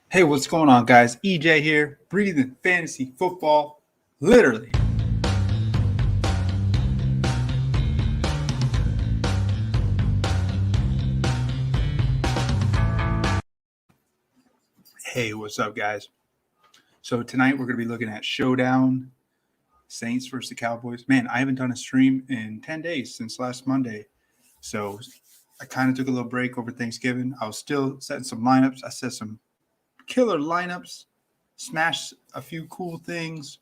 Hey, what's going on, guys? EJ here, breathing fantasy football, literally. Hey, what's up, guys? So tonight we're going to be looking at Showdown Saints versus the Cowboys. Man, I haven't done a stream in 10 days since last Monday. So I kind of took a little break over Thanksgiving. I was still setting some lineups. I set some killer lineups, smashed a few cool things,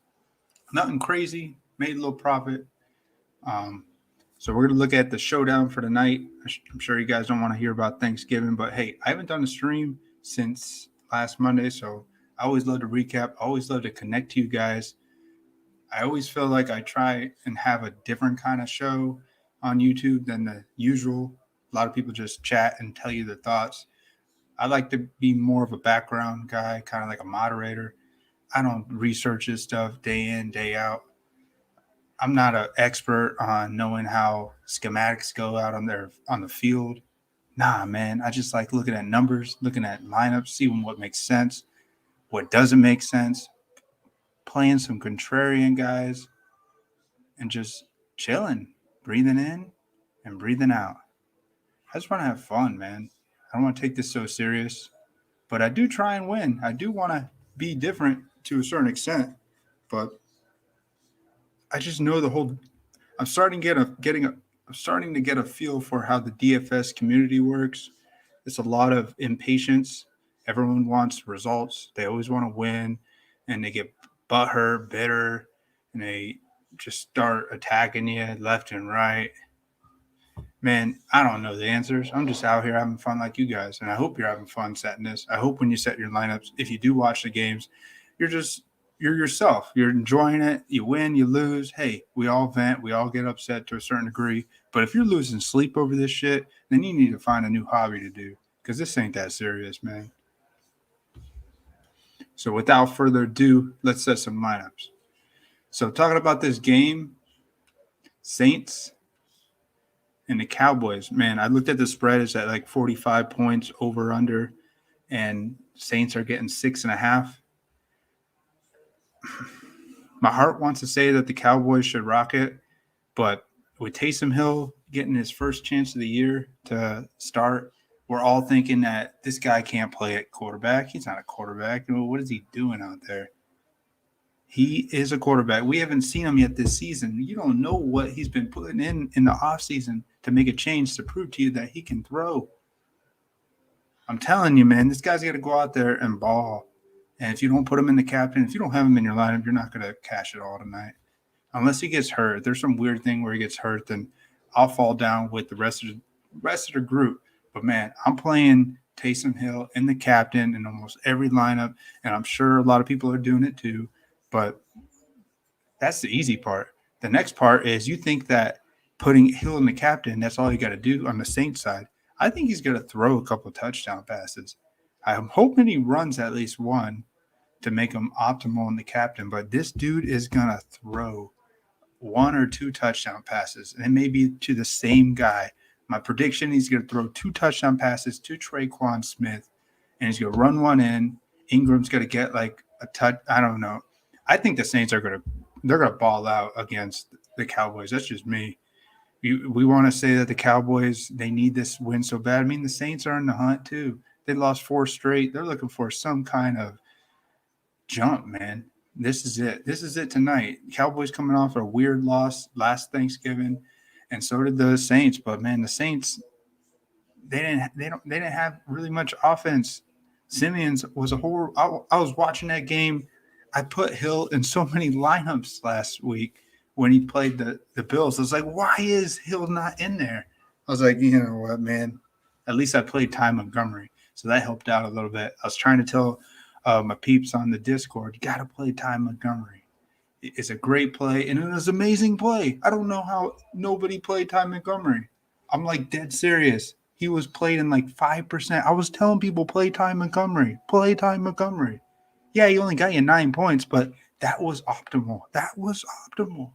nothing crazy, made a little profit. So we're going to look at the showdown for tonight. I'm sure you guys don't want to hear about Thanksgiving, but hey, I haven't done a stream since last Monday, so I always love to recap. I always love to connect to you guys. I always feel like I try and have a different kind of show on YouTube than the usual. A lot of people just chat and tell you their thoughts. I like to be more of a background guy, kind of like a moderator. I don't research this stuff day in, day out. I'm not an expert on knowing how schematics go out on the field. Nah, man. I just like looking at numbers, looking at lineups, seeing what makes sense, what doesn't make sense, playing some contrarian guys, and just chilling, breathing in and breathing out. I just want to have fun, man. I don't want to take this so serious, but I do try and win. I do want to be different to a certain extent, but I just know the whole I'm starting to I'm starting to get a feel for how the DFS community works. It's a lot of impatience. Everyone wants results. They always want to win, and they get butthurt, bitter, and they just start attacking you left and right. Man, I don't know the answers. I'm just out here having fun like you guys, and I hope you're having fun setting this. I hope when you set your lineups, if you do watch the games, you're just you're yourself. You're enjoying it. You win, you lose. Hey, we all vent. We all get upset to a certain degree. But if you're losing sleep over this shit, then you need to find a new hobby to do because this ain't that serious, man. So without further ado, let's set some lineups. So talking about this game, Saints and the Cowboys, man, I looked at the spread. It's at like 45 points over under, and Saints are getting 6.5. My heart wants to say that the Cowboys should rock it, but with Taysom Hill getting his first chance of the year to start, we're all thinking that this guy can't play at quarterback. He's not a quarterback. What is he doing out there? He is a quarterback. We haven't seen him yet this season. You don't know what he's been putting in the offseason to make a change to prove to you that he can throw. I'm telling you, man, this guy's got to go out there and ball. And if you don't put him in the captain, if you don't have him in your lineup, you're not going to cash it all tonight. Unless he gets hurt. If there's some weird thing where he gets hurt, then I'll fall down with the rest of the group. But man, I'm playing Taysom Hill in the captain in almost every lineup, and I'm sure a lot of people are doing it too. But that's the easy part. The next part is you think that putting Hill in the captain, that's all you got to do on the Saints side. I think he's going to throw a couple of touchdown passes. I'm hoping he runs at least one to make him optimal in the captain, but this dude is going to throw one or two touchdown passes, and it may be to the same guy. My prediction, he's going to throw two touchdown passes to Traquan Smith, and he's going to run one in. Ingram's going to get like a touch. I don't know. I think the Saints are going to ball out against the Cowboys. That's just me. We want to say that the Cowboys, they need this win so bad. I mean, the Saints are in the hunt too. They lost 4 straight. They're looking for some kind of jump, man. This is it. This is it tonight. Cowboys coming off a weird loss last Thanksgiving, and so did the Saints. But man, the Saints, they didn't have really much offense. Simeons was a horror. I was watching that game. I put Hill in so many lineups last week when he played the Bills. I was like, why is Hill not in there? I was like, you know what, man? At least I played Ty Montgomery, so that helped out a little bit. I was trying to tell my peeps on the Discord, you got to play Ty Montgomery. It's a great play, and it was an amazing play. I don't know how nobody played Ty Montgomery. I'm like dead serious. He was played in like 5%. I was telling people, play Ty Montgomery. Play Ty Montgomery. Yeah, he only got you 9 points, but that was optimal. That was optimal.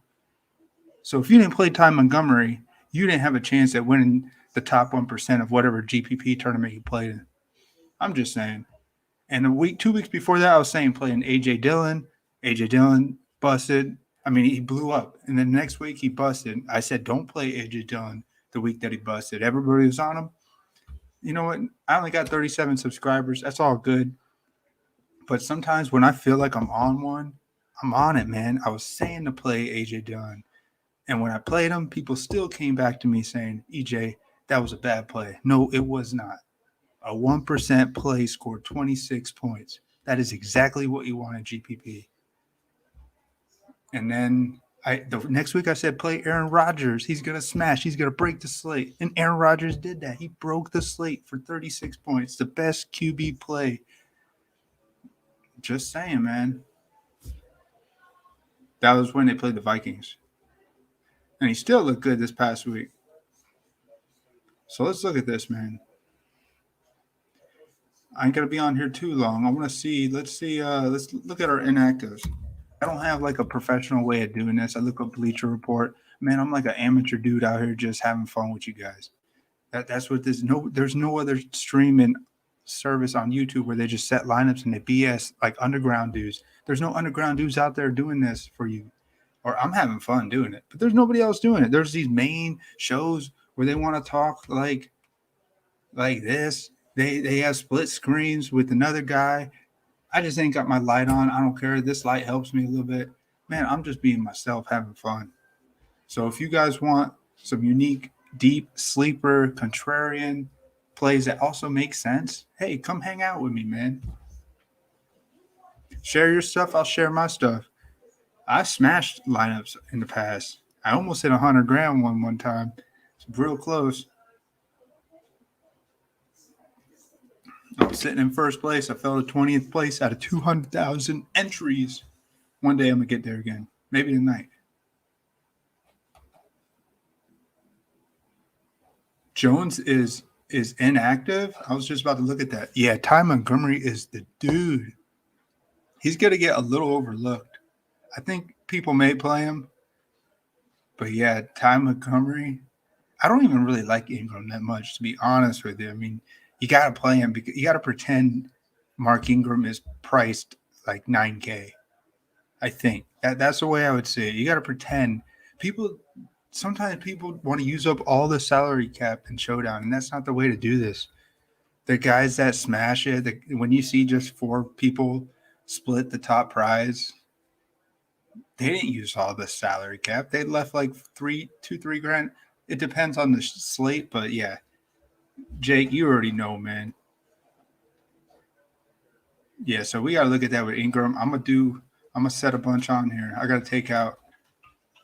So if you didn't play Ty Montgomery, you didn't have a chance at winning the top 1% of whatever GPP tournament you played in. I'm just saying. And 2 weeks before that, I was saying playing AJ Dillon. AJ Dillon busted. I mean, he blew up. And then next week he busted. I said, don't play AJ Dillon the week that he busted. Everybody was on him. You know what? I only got 37 subscribers. That's all good. But sometimes when I feel like I'm on one, I'm on it, man. I was saying to play AJ Dillon. And when I played him, people still came back to me saying, EJ, that was a bad play. No, it was not. A 1% play scored 26 points. That is exactly what you want in GPP. And then the next week I said, play Aaron Rodgers. He's going to smash. He's going to break the slate. And Aaron Rodgers did that. He broke the slate for 36 points. The best QB play. Just saying, man. That was when they played the Vikings. And he still looked good this past week. So let's look at this, man. I ain't gonna be on here too long. I want to see. Let's look at our inactives. I don't have like a professional way of doing this. I look up Bleacher Report. Man, I'm like an amateur dude out here just having fun with you guys. That's what this. No, there's no other streaming service on YouTube where they just set lineups and they BS like underground dudes. There's no underground dudes out there doing this for you. Or I'm having fun doing it, but there's nobody else doing it. There's these main shows where they want to talk like this. They have split screens with another guy. I just ain't got my light on. I don't care. This light helps me a little bit. Man, I'm just being myself, having fun. So if you guys want some unique, deep, sleeper, contrarian plays that also make sense, hey, come hang out with me, man. Share your stuff. I'll share my stuff. I smashed lineups in the past. I almost hit 100 grand one time. It's real close. I was sitting in first place. I fell to 20th place out of 200,000 entries. One day I'm going to get there again. Maybe tonight. Jones is inactive. I was just about to look at that. Yeah, Ty Montgomery is the dude. He's going to get a little overlooked. I think people may play him. But yeah, Ty Montgomery. I don't even really like Ingram that much, to be honest with you. I mean, you got to play him because you got to pretend Mark Ingram is priced like 9K. I think that's the way I would say it. You got to pretend. Sometimes people want to use up all the salary cap in Showdown, and that's not the way to do this. The guys that smash it, when you see just 4 people split the top prize, they didn't use all the salary cap. They left like 3 grand. It depends on the slate, but yeah. Jake, you already know, man. Yeah, so we got to look at that with Ingram. I'm gonna set a bunch on here. I got to take out.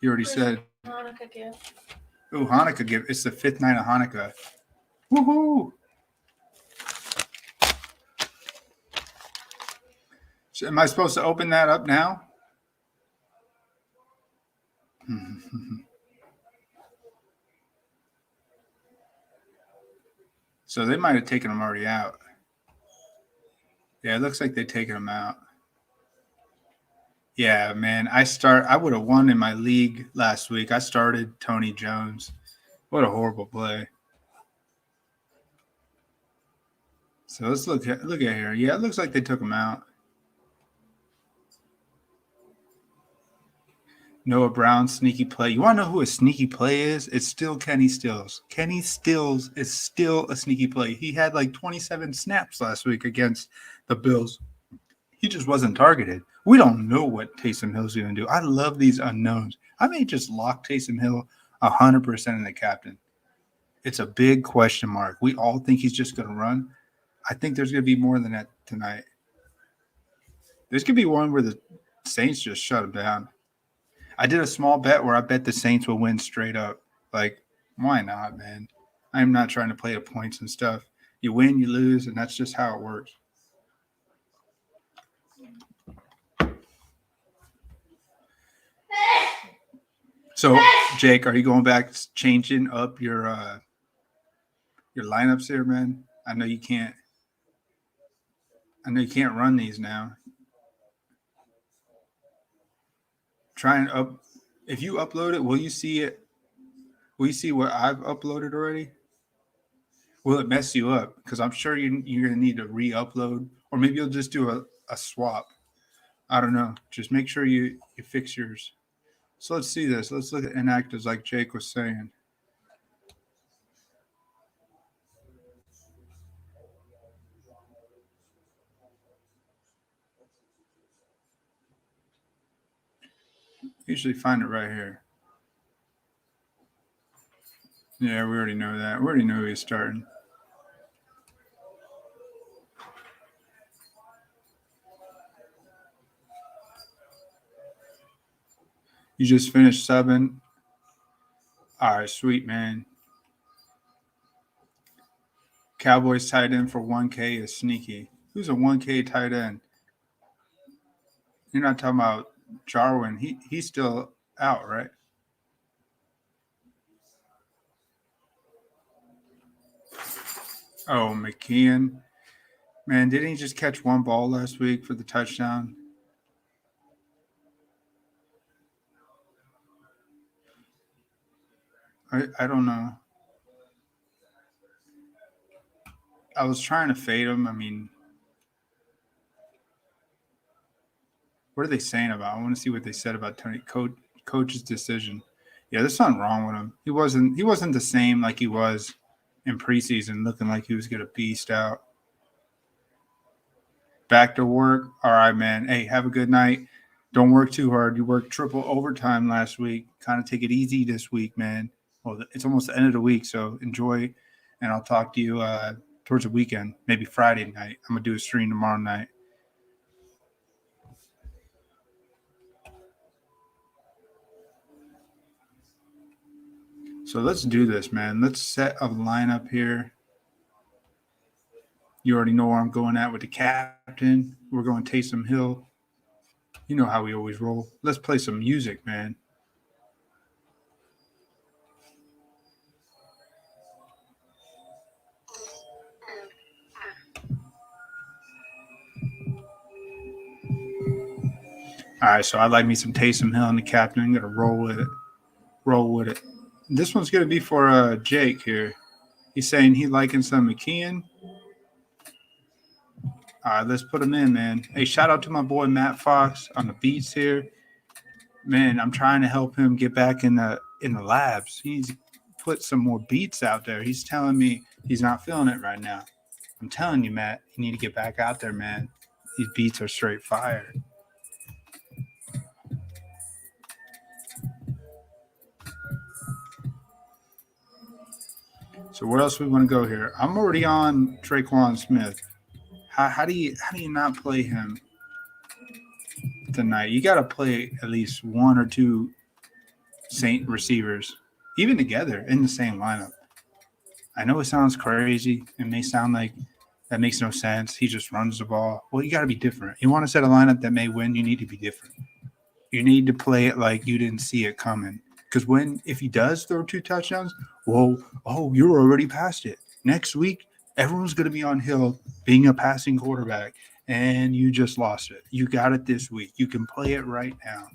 You already said Hanukkah gift. Oh, Hanukkah gift. It's the 5th night of Hanukkah. Woohoo! So am I supposed to open that up now? So they might have taken them already out. Yeah, it looks like they've taken them out. Yeah, man. I would have won in my league last week. I started Tony Jones. What a horrible play. So let's look at here. Yeah, it looks like they took him out. Noah Brown, sneaky play. You want to know who a sneaky play is? It's still Kenny Stills. Kenny Stills is still a sneaky play. He had like 27 snaps last week against the Bills. He just wasn't targeted. We don't know what Taysom Hill's going to do. I love these unknowns. I may just lock Taysom Hill 100% in the captain. It's a big question mark. We all think he's just going to run. I think there's going to be more than that tonight. There's going to be one where the Saints just shut him down. I did a small bet where I bet the Saints will win straight up. Like, why not, man? I'm not trying to play the points and stuff. You win, you lose, and that's just how it works. So, Jake, are you going back changing up your lineups here, man? I know you can't run these now. Try and up. If you upload it, will you see it? Will you see what I've uploaded already? Will it mess you up? Because I'm sure you're going to need to re-upload, or maybe you'll just do a swap. I don't know. Just make sure you fix yours. So let's see this. Let's look at inactives like Jake was saying. Usually find it right here. Yeah, we already know that. We already know he's starting. You just finished subbing. All right, sweet, man. Cowboys tight end for 1K is sneaky. Who's a 1K tight end? You're not talking about Jarwin. He's still out, right? Oh, McKeon. Man, didn't he just catch one ball last week for the touchdown? I don't know. I was trying to fade him. I mean, what are they saying about? I want to see what they said about Tony coach's decision. Yeah, there's something wrong with him. He wasn't the same like he was in preseason, looking like he was gonna beast out. Back to work. All right, man. Hey, have a good night. Don't work too hard. You worked triple overtime last week. Kind of take it easy this week, man. Well, it's almost the end of the week, so enjoy. And I'll talk to you towards the weekend, maybe Friday night. I'm gonna do a stream tomorrow night. So let's do this, man. Let's set a lineup here. You already know where I'm going at with the captain. We're going Taysom Hill. You know how we always roll. Let's play some music, man. All right, so I like me some Taysom Hill and the captain. I'm gonna roll with it. Roll with it. This one's gonna be for Jake here. He's saying he liking some McKeon. All right, let's put him in, man. Hey, shout out to my boy Matt Fox on the beats here. Man, I'm trying to help him get back in the labs. He's put some more beats out there. He's telling me he's not feeling it right now. I'm telling you, Matt, you need to get back out there, man. These beats are straight fire. So where else we want to go here? I'm already on Traquan Smith. How do you not play him tonight? You got to play at least one or two Saint receivers, even together in the same lineup. I know it sounds crazy. It may sound like that makes no sense. He just runs the ball. Well, you got to be different. You want to set a lineup that may win, you need to be different. You need to play it like you didn't see it coming. Because if he does throw two touchdowns, well, you're already past it. Next week, everyone's going to be on Hill being a passing quarterback, and you just lost it. You got it this week. You can play it right now.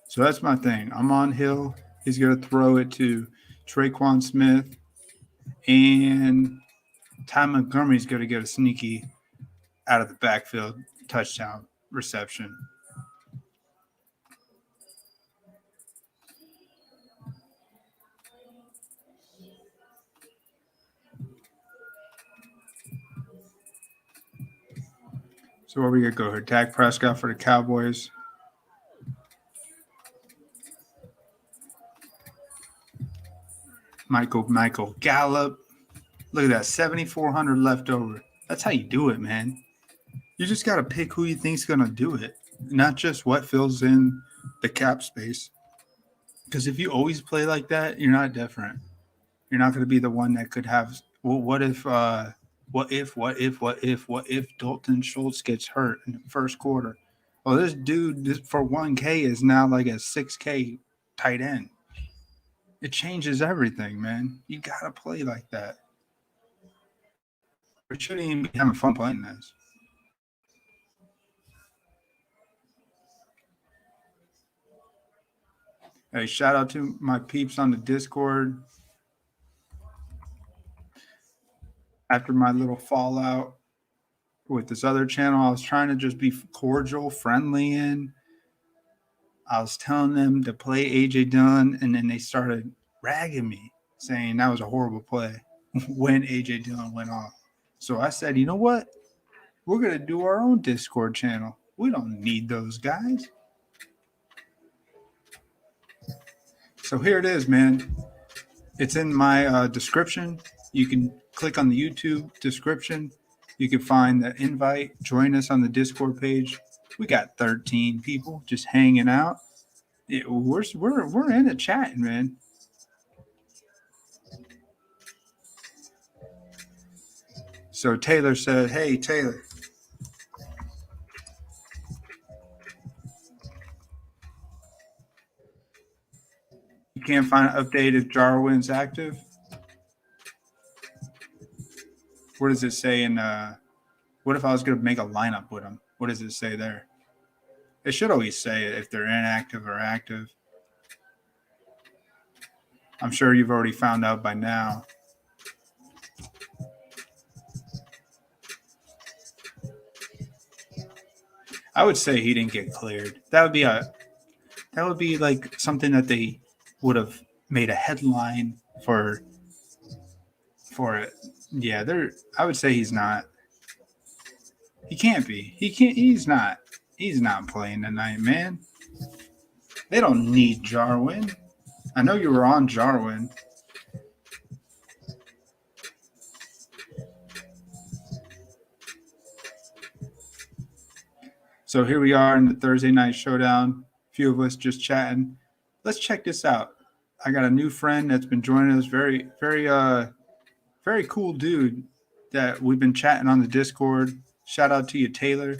So that's my thing. I'm on Hill. He's going to throw it to Traquan Smith, and Ty Montgomery's going to get a sneaky out of the backfield touchdown reception. So where we gonna go here? Dak Prescott for the Cowboys. Michael Gallup. Look at that, 7,400 left over. That's how you do it, man. You just gotta pick who you think's gonna do it, not just what fills in the cap space. Because if you always play like that, you're not different. You're not gonna be the one that could have. Well, what if? What if Dalton Schultz gets hurt in the first quarter? Well, this dude for 1K is now like a 6K tight end. It changes everything, man. You gotta play like that. We shouldn't even be having fun playing this. Hey, shout out to my peeps on the Discord. After my little fallout with this other channel, I was trying to just be cordial, friendly, and I was telling them to play AJ Dillon, and then they started ragging me, saying that was a horrible play when AJ Dillon went off. So I said, you know what? We're going to do our own Discord channel. We don't need those guys. So here it is, man. It's in my description. You can click on the YouTube description. You can find the invite. Join us on the Discord page. We got 13 people just hanging out. We're in it chatting, man. So Taylor said, "Hey Taylor, you can't find an update if Jarwin's active. What does it say in? What if I was going to make a lineup with him? What does it say there? It should always say if they're inactive or active. I'm sure you've already found out by now." I would say he didn't get cleared. That would be like something that they would have made a headline for it. Yeah, I would say he's not. He can't be. He can't. He's not. He's not playing tonight, man. They don't need Jarwin. I know you were on Jarwin. So here we are in the Thursday night showdown. A few of us just chatting. Let's check this out. I got a new friend that's been joining us. Very cool dude that we've been chatting on the Discord. Shout out to you, Taylor.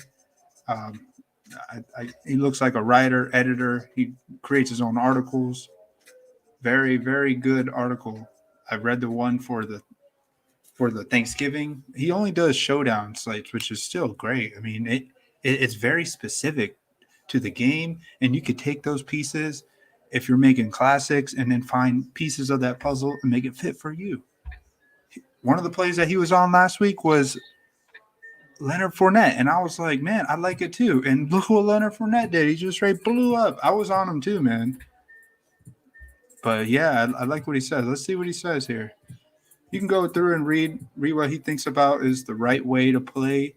He looks like a writer, editor. He creates his own articles. Very, very good article. I read the one for the Thanksgiving. He only does showdown slates, which is still great. I mean, it's very specific to the game, and you could take those pieces if you're making classics and then find pieces of that puzzle and make it fit for you. One of the plays that he was on last week was Leonard Fournette, and I was like, man, I like it too. And look what Leonard Fournette did. He just straight blew up. I was on him too, man. But yeah, I like what he says. Let's see what he says here. You can go through and read what he thinks about is the right way to play,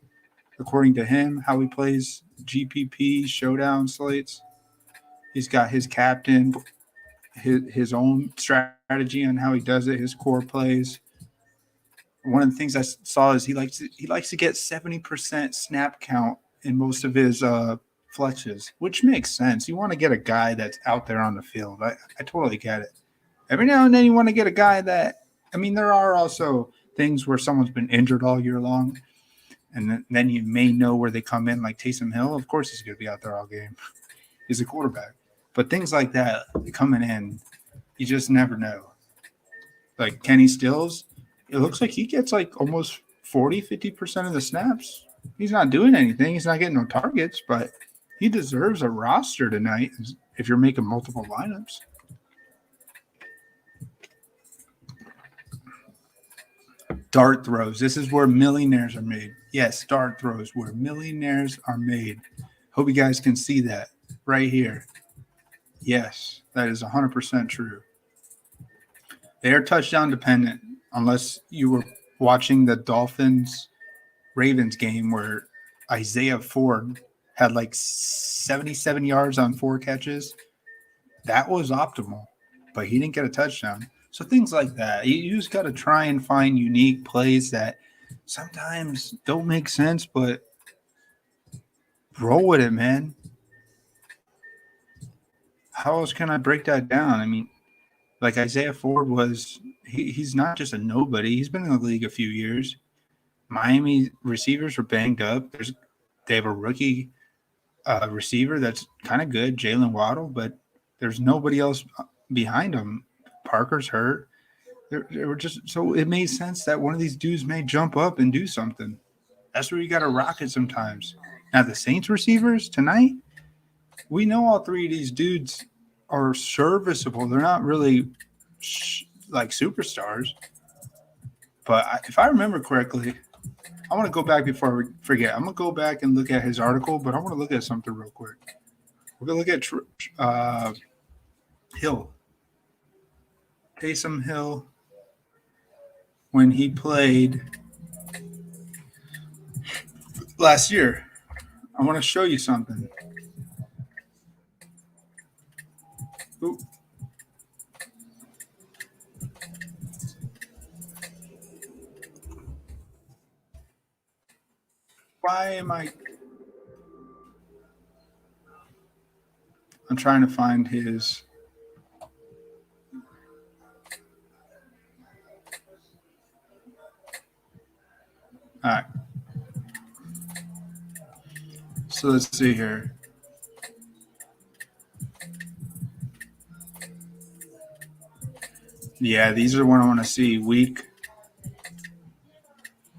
according to him, how he plays GPP showdown slates. He's got his captain, his own strategy on how he does it, his core plays. One of the things I saw is he likes to get 70% snap count in most of his flexes, which makes sense. You want to get a guy that's out there on the field. I totally get it. Every now and then you want to get a guy that, I mean, there are also things where someone's been injured all year long, and then you may know where they come in, like Taysom Hill. Of course he's going to be out there all game. He's a quarterback. But things like that coming in, you just never know. Like Kenny Stills, it looks like he gets like almost 40-50% of the snaps. He's not doing anything. He's not getting no targets, but he deserves a roster tonight if you're making multiple lineups. Dart throws. This is where millionaires are made. Yes, dart throws where millionaires are made. Hope you guys can see that right here. Yes, that is 100% true. They are touchdown dependent unless you were watching the Dolphins-Ravens game where Isaiah Ford had like 77 yards on 4 catches. That was optimal, but he didn't get a touchdown. So things like that. You just got to try and find unique plays that sometimes don't make sense, but roll with it, man. How else can I break that down? I mean, like Isaiah Ford was, he's not just a nobody. He's been in the league a few years. Miami receivers are banged up. They have a rookie receiver that's kind of good, Jalen Waddle, but there's nobody else behind him. Parker's hurt. They were just so it made sense that one of these dudes may jump up and do something. That's where you got to rock it sometimes. Now the Saints receivers tonight, we know all 3 of these dudes are serviceable. They're not really like superstars. But if I remember correctly, I want to go back before I forget. I'm going to go back and look at his article, but I want to look at something real quick. We're going to look at Hill. Taysom Hill, when he played last year. I want to show you something. Ooh. Why am I? I'm trying to find his. All right. So let's see here. Yeah, these are the one I want to see. Week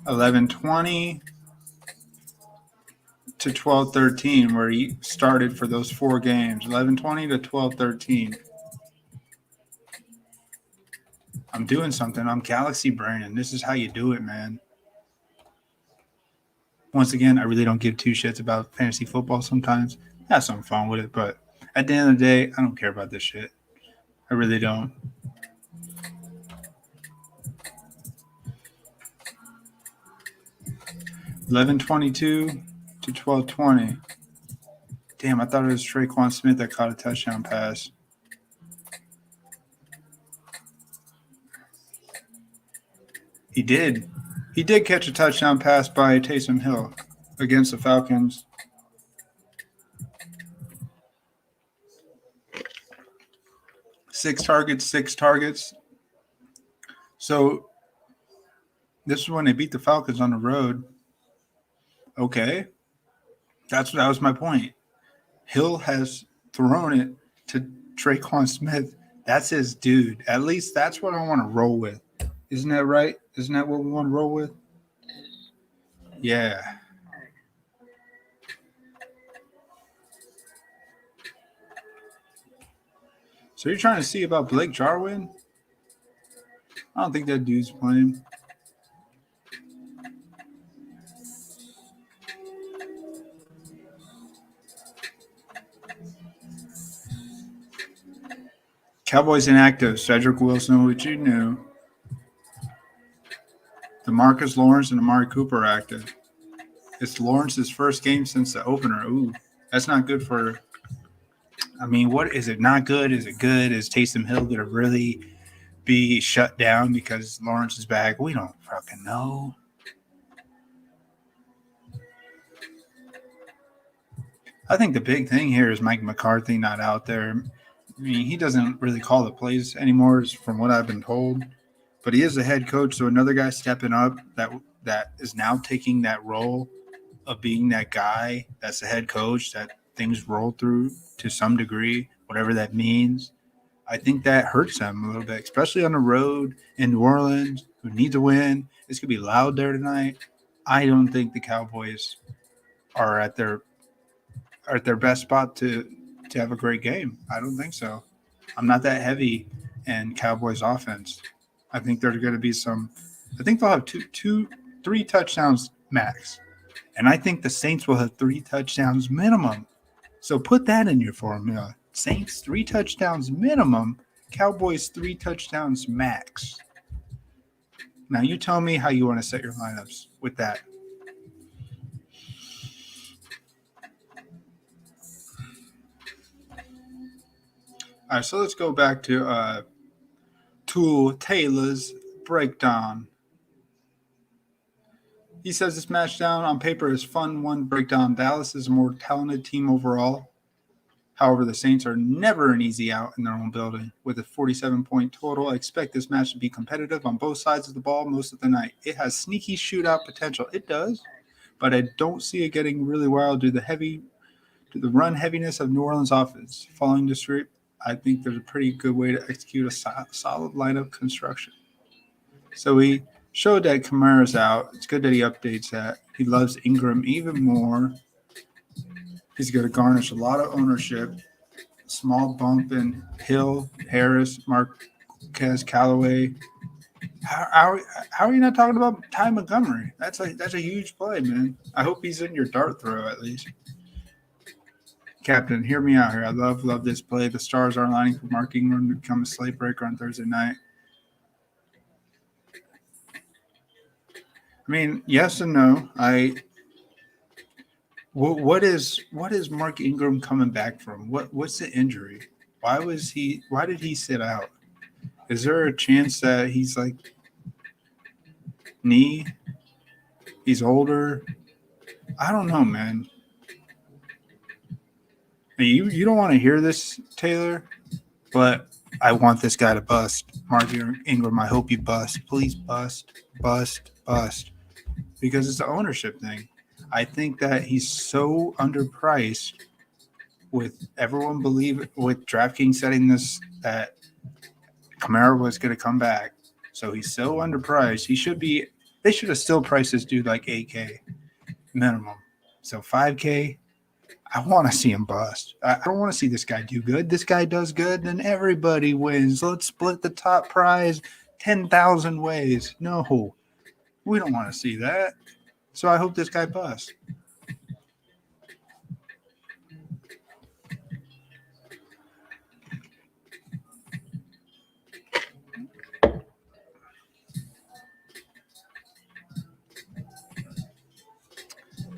11-20 to 12-13, where he started for those 4 games. 11-20 to 12-13. I'm doing something. I'm gAlaXy BrAiNiNG. This is how you do it, man. Once again, I really don't give two shits about fantasy football sometimes. Have some fun with it, but at the end of the day, I don't care about this shit. I really don't. $11.22 to $12.20. Damn, I thought it was Traquan Smith that caught a touchdown pass. He did. He did catch a touchdown pass by Taysom Hill against the Falcons. Six targets. So this is when they beat the Falcons on the road. Okay. That was my point. Hill has thrown it to Traquan Smith. That's his dude. At least that's what I want to roll with. Isn't that right? Isn't that what we want to roll with? Yeah. So you're trying to see about Blake Jarwin? I don't think that dude's playing. Cowboys inactive. Cedric Wilson, which you knew. DeMarcus Lawrence and Amari Cooper are active. It's Lawrence's first game since the opener. Ooh, that's not good for. I mean, what is it? Not good? Is it good? Is Taysom Hill going to really be shut down because Lawrence is back? We don't fucking know. I think the big thing here is Mike McCarthy not out there. I mean, he doesn't really call the plays anymore, from what I've been told. But he is the head coach, so another guy stepping up that is now taking that role of being that guy that's the head coach that things roll through to some degree, whatever that means. I think that hurts them a little bit, especially on the road in New Orleans, who need to win. It's going to be loud there tonight. I don't think the Cowboys are at their best spot to have a great game. I don't think so. I'm not that heavy in Cowboys offense. I think there's going to be I think they'll have 3 touchdowns max. And I think the Saints will have 3 touchdowns minimum. So put that in your formula. Saints 3 touchdowns minimum. Cowboys 3 touchdowns max. Now you tell me how you want to set your lineups with that. All right, so let's go back to Taylor's breakdown. He says this match down on paper is fun one breakdown. Dallas is a more talented team overall. However, the Saints are never an easy out in their own building. With a 47-point total, I expect this match to be competitive on both sides of the ball most of the night. It has sneaky shootout potential. It does, but I don't see it getting really wild due to the run heaviness of New Orleans offense. Following the script, I think there's a pretty good way to execute a solid lineup construction. So we showed that Kamara's out. It's good that he updates that. He loves Ingram even more. He's going to garnish a lot of ownership. small bump in Hill, Harris, Marquez, Callaway. How are you not talking about Ty Montgomery? That's a huge play, man. I hope he's in your dart throw at least. Captain, hear me out here. I love this play. The stars are aligning for Mark Ingram to become a slate breaker on Thursday night. I mean, yes and no. What is Mark Ingram coming back from? What's the injury? Why did he sit out? Is there a chance that he's like knee? He's older. I don't know, man. You don't want to hear this, Taylor, but I want this guy to bust. Mark Ingram, I hope you bust. Please bust. Because it's the ownership thing. I think that he's so underpriced with everyone with DraftKings setting this that Kamara was going to come back. So he's so underpriced. They should have still priced this dude like 8K minimum. So 5K, I want to see him bust. I don't want to see this guy do good. This guy does good, then everybody wins. Let's split the top prize 10,000 ways. No, we don't want to see that. So I hope this guy busts.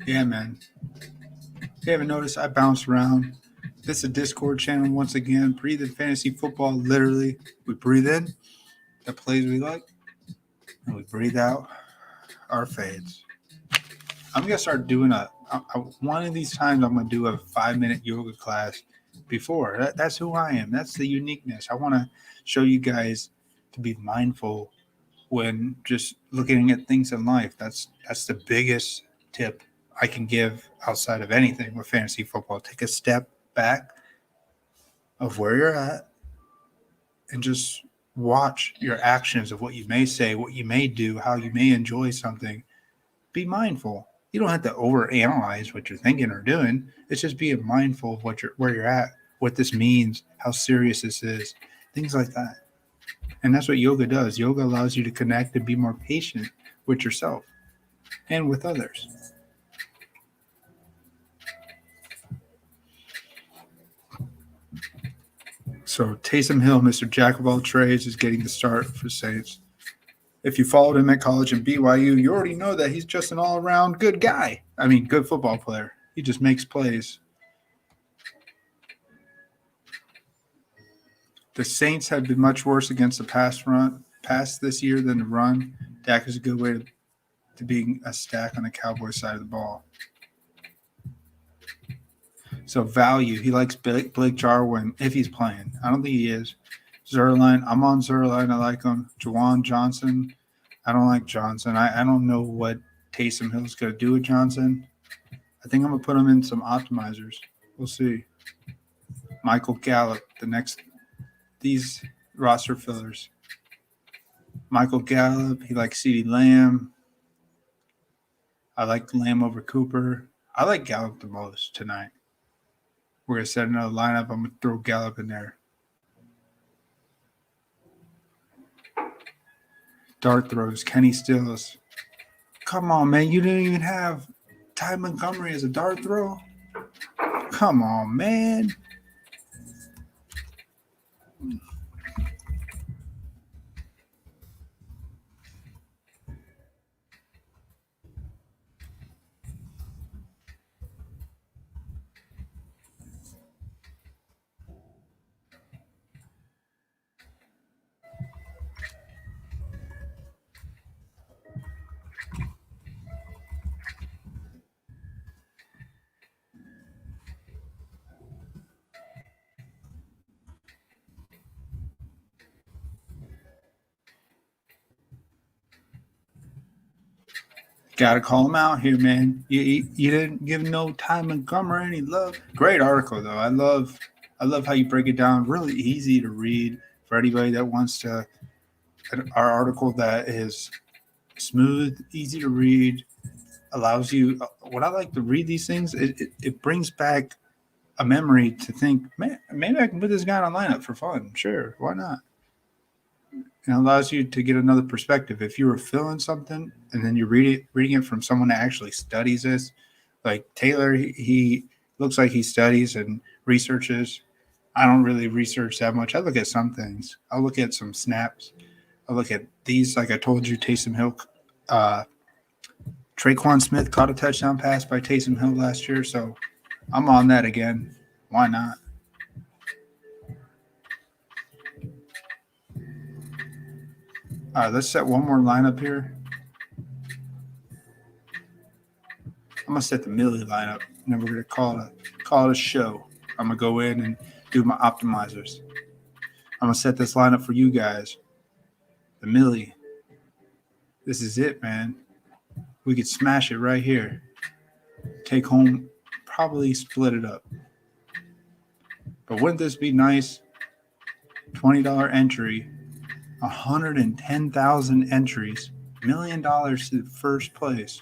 Yeah, man. If you haven't noticed, I bounce around. This is a Discord channel once again. Breathe in fantasy football. Literally, we breathe in the plays we like, and we breathe out our fades. I'm gonna start doing one of these times. I'm gonna do a 5-minute yoga class. Before that's who I am. That's the uniqueness. I want to show you guys to be mindful when just looking at things in life. That's the biggest tip I can give outside of anything with fantasy football. Take a step back of where you're at and just watch your actions of what you may say, what you may do, how you may enjoy something. Be mindful. You don't have to overanalyze what you're thinking or doing. It's just being mindful of where you're at, what this means, how serious this is, things like that. And that's what yoga does. Yoga allows you to connect and be more patient with yourself and with others. So Taysom Hill, Mr. Jack of all trades, is getting the start for Saints. If you followed him at college and BYU, you already know that he's just an all-around good guy. I mean, good football player. He just makes plays. The Saints have been much worse against the pass this year than the run. Dak is a good way to being a stack on the Cowboys side of the ball. So value, he likes Blake Jarwin if he's playing. I don't think he is. Zerline, I'm on Zerline. I like him. Juwan Johnson, I don't like Johnson. I don't know what Taysom Hill's going to do with Johnson. I think I'm going to put him in some optimizers. We'll see. Michael Gallup, these roster fillers. Michael Gallup, he likes CeeDee Lamb. I like Lamb over Cooper. I like Gallup the most tonight. We're going to set another lineup. I'm going to throw Gallup in there. Dart throws, Kenny Stills. Come on, man. You didn't even have Ty Montgomery as a dart throw? Come on, man. Gotta call him out here, man. You didn't give no Ty Montgomery any love. Great article, though. I love how you break it down. Really easy to read for anybody that wants to. Our article that is smooth, easy to read, allows you. What I like to read these things, it brings back a memory to think, man, maybe I can put this guy on lineup for fun. Sure, why not? And it allows you to get another perspective. If you were feeling something and then you're reading it from someone that actually studies this, like Taylor, he looks like he studies and researches. I don't really research that much. I look at some things. I'll look at some snaps. I'll look at these, like I told you, Taysom Hill. Traquan Smith caught a touchdown pass by Taysom Hill last year, so I'm on that again. Why not? All right, let's set one more lineup here. I'm gonna set the Millie lineup, and then we're gonna call it a show. I'm gonna go in and do my optimizers. I'm gonna set this lineup for you guys. The Millie. This is it, man. We could smash it right here. Take home, probably split it up. But wouldn't this be nice? $20 entry, 110,000 entries, $1 million to first place.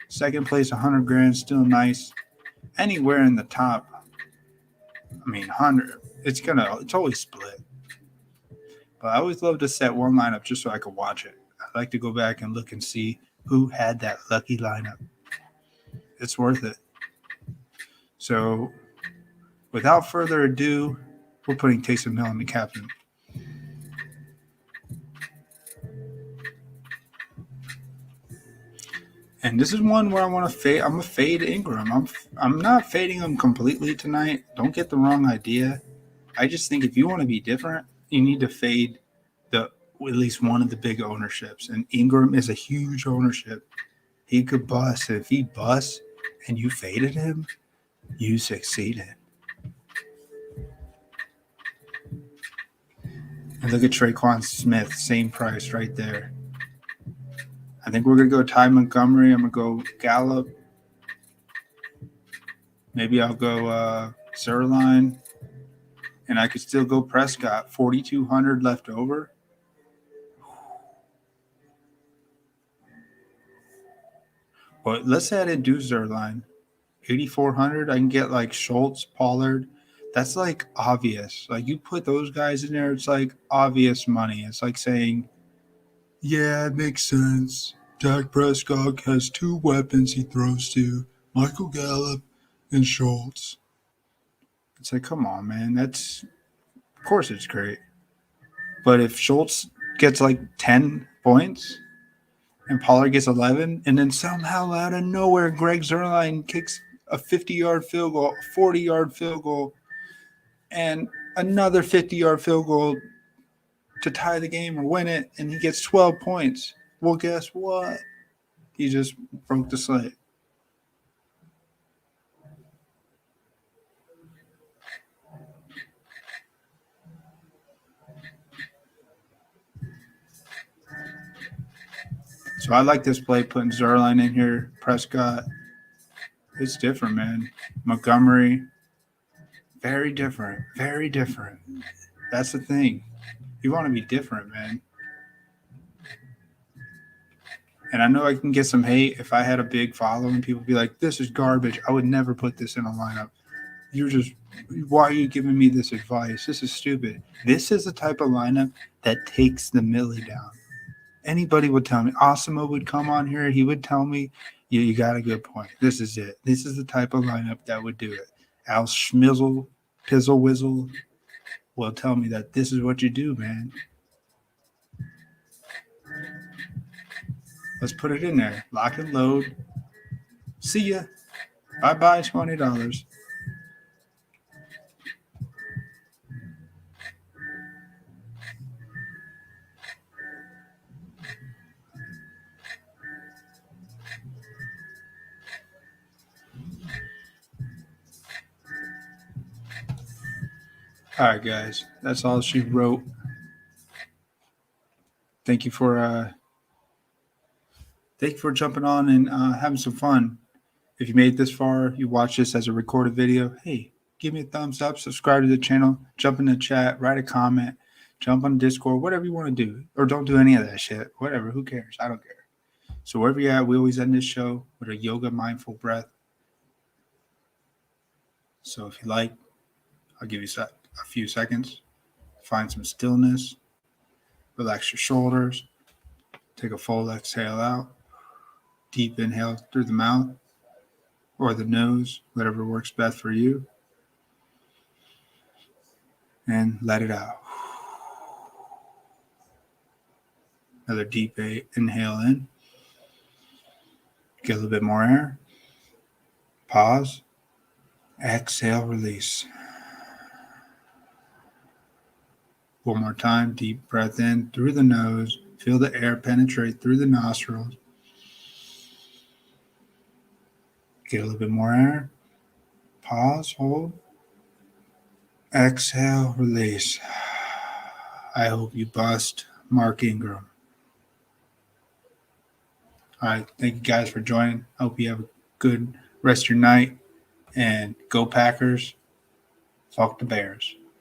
Second place, 100 grand, still nice. Anywhere in the top, 100. It's always split. But I always love to set one lineup just so I can watch it. I like to go back and look and see who had that lucky lineup. It's worth it. So, without further ado, we're putting Taysom Hill in the captain. And this is one where I want to fade. I'm going to fade Ingram. I'm not fading him completely tonight. Don't get the wrong idea. I just think if you want to be different, you need to fade at least one of the big ownerships. And Ingram is a huge ownership. He could bust. If he busts and you faded him, you succeeded. And look at Traquan Smith, same price right there. I think we're going to go Ty Montgomery. I'm going to go Gallup. Maybe I'll go Zerline. And I could still go Prescott. 4,200 left over. But let's say I didn't do Zerline. 8,400. I can get like Schultz, Pollard. That's like obvious. Like you put those guys in there, it's like obvious money. It's like saying, yeah, it makes sense. Dak Prescott has two weapons he throws to, Michael Gallup and Schultz. It's like, come on, man. Of course it's great. But if Schultz gets like 10 points and Pollard gets 11, and then somehow out of nowhere, Greg Zerline kicks a 50-yard field goal, a 40-yard field goal, and another 50-yard field goal to tie the game or win it, and he gets 12 points. Well, guess what? He just broke the slate. So I like this play, putting Zerline in here, Prescott. It's different, man. Montgomery, very different, very different. That's the thing. You want to be different, man. And I know I can get some hate if I had a big following. People be like, this is garbage. I would never put this in a lineup. Why are you giving me this advice? This is stupid. This is the type of lineup that takes the Millie down. Anybody would tell me. Osimo would come on here. He would tell me, you got a good point. This is it. This is the type of lineup that would do it. Al Schmizzle, Pizzle Whizzle will tell me that this is what you do, man. Let's put it in there. Lock and load. See ya. Bye-bye, $20. All right, guys. That's all she wrote. Thank you for jumping on and having some fun. If you made it this far, you watch this as a recorded video, hey, give me a thumbs up, subscribe to the channel, jump in the chat, write a comment, jump on Discord, whatever you want to do. Or don't do any of that shit. Whatever. Who cares? I don't care. So wherever you're at, we always end this show with a yoga mindful breath. So if you like, I'll give you a few seconds. Find some stillness. Relax your shoulders. Take a full exhale out. Deep inhale through the mouth or the nose, whatever works best for you. And let it out. Another deep inhale in. Get a little bit more air. Pause. Exhale, release. One more time. Deep breath in through the nose. Feel the air penetrate through the nostrils. Get a little bit more air. Pause, hold. Exhale, release. I hope you bust Mark Ingram. All right. Thank you guys for joining. I hope you have a good rest of your night. And go Packers. Fuck the Bears.